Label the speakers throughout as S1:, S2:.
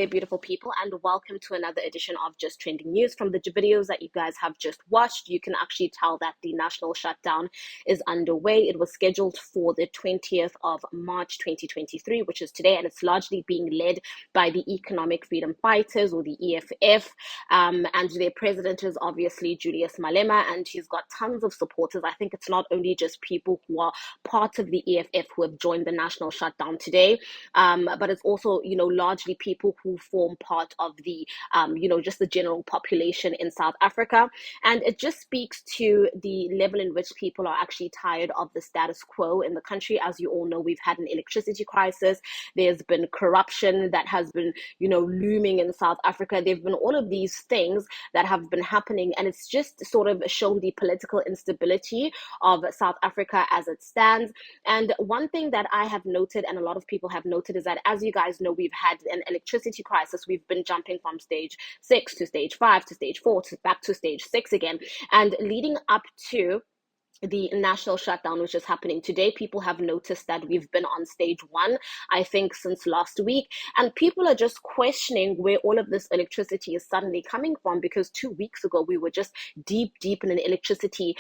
S1: there, beautiful people, and welcome to another edition of Just Trending News. From the videos that you guys have just watched, you can actually tell that the national shutdown is underway. It was scheduled for the 20th of March 2023, which is today, and it's largely being led by the Economic Freedom Fighters, or the EFF, and their president is obviously Julius Malema, and he's got tons of supporters. I think it's not only just people who are part of the EFF who have joined the national shutdown today, but it's also, largely people who form part of the, just the general population in South Africa. And it just speaks to the level in which people are actually tired of the status quo in the country. As you all know, we've had an electricity crisis. There's been corruption that has been, looming in South Africa. There've been all of these things that have been happening, and it's just sort of shown the political instability of South Africa as it stands. And one thing that I have noted, and a lot of people have noted, is that, as you guys know, we've had an electricity crisis. We've been jumping from stage 6 to stage 5 to stage 4 to back to stage 6 again. And leading up to the national shutdown, which is happening today, people have noticed that we've been on stage 1, I think, since last week, and people are just questioning where all of this electricity is suddenly coming from, because 2 weeks ago we were just deep in an electricity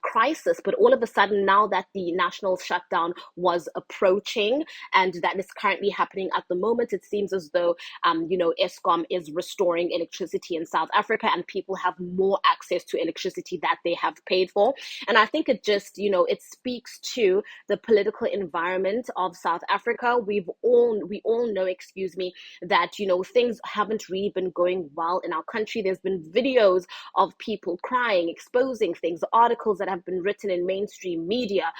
S1: crisis. But all of a sudden, now that the national shutdown was approaching, and that is currently happening at the moment, it seems as though Eskom is restoring electricity in South Africa, and people have more access to electricity that they have paid for. And I think it just, it speaks to the political environment of South Africa. We all know, that, things haven't really been going well in our country. There's been videos of people crying, exposing things, articles that have been written in mainstream media.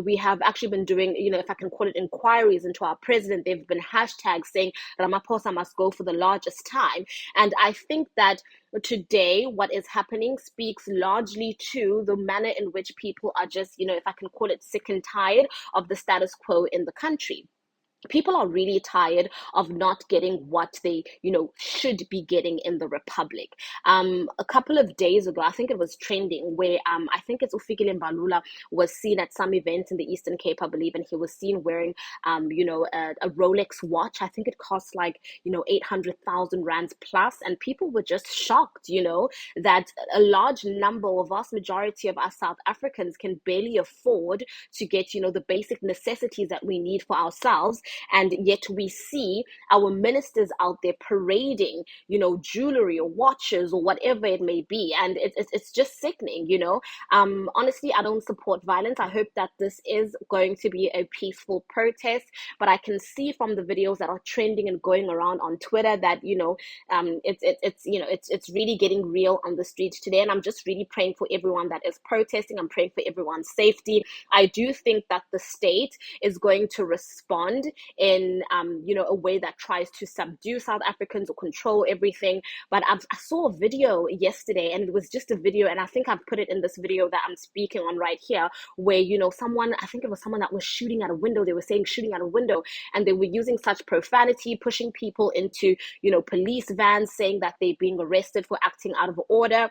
S1: We have actually been doing, if I can call it, inquiries into our president. There've been hashtags saying Ramaphosa must go for the largest time. And I think that today, what is happening speaks largely to the manner in which people are just, if I can call it, sick and tired of the status quo in the country. People are really tired of not getting what they, should be getting in the Republic. A couple of days ago, I think it was trending, where I think it's Ufikile Mbalula was seen at some event in the Eastern Cape, I believe, and he was seen wearing, a Rolex watch. I think it cost like, 800,000 rands plus, and people were just shocked, that a large number, or vast majority of us South Africans can barely afford to get, the basic necessities that we need for ourselves. And yet we see our ministers out there parading, jewelry or watches or whatever it may be. And it's just sickening, Honestly, I don't support violence. I hope that this is going to be a peaceful protest. But I can see from the videos that are trending and going around on Twitter that, it's really getting real on the streets today. And I'm just really praying for everyone that is protesting. I'm praying for everyone's safety. I do think that the state is going to respond in a way that tries to subdue South Africans or control everything. But I saw a video yesterday, and it was just a video, and I think I've put it in this video that I'm speaking on right here, where I think it was someone that was shooting at a window. They were saying shooting at a window, and they were using such profanity, pushing people into police vans, saying that they're being arrested for acting out of order.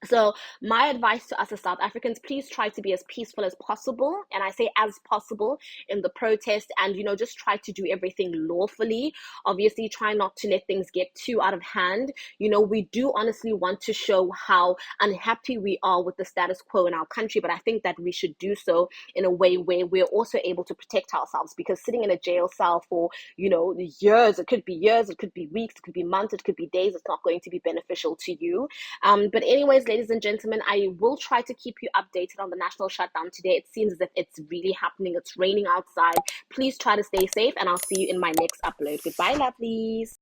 S1: So my advice to us as South Africans, please try to be as peaceful as possible. And I say as possible in the protest, and, just try to do everything lawfully. Obviously, try not to let things get too out of hand. We do honestly want to show how unhappy we are with the status quo in our country, but I think that we should do so in a way where we're also able to protect ourselves, because sitting in a jail cell for, years, it could be years, it could be weeks, it could be months, it could be days, it's not going to be beneficial to you. But anyways, ladies and gentlemen, I will try to keep you updated on the national shutdown today. It seems as if it's really happening. It's raining outside. Please try to stay safe, and I'll see you in my next upload. Goodbye, lovelies.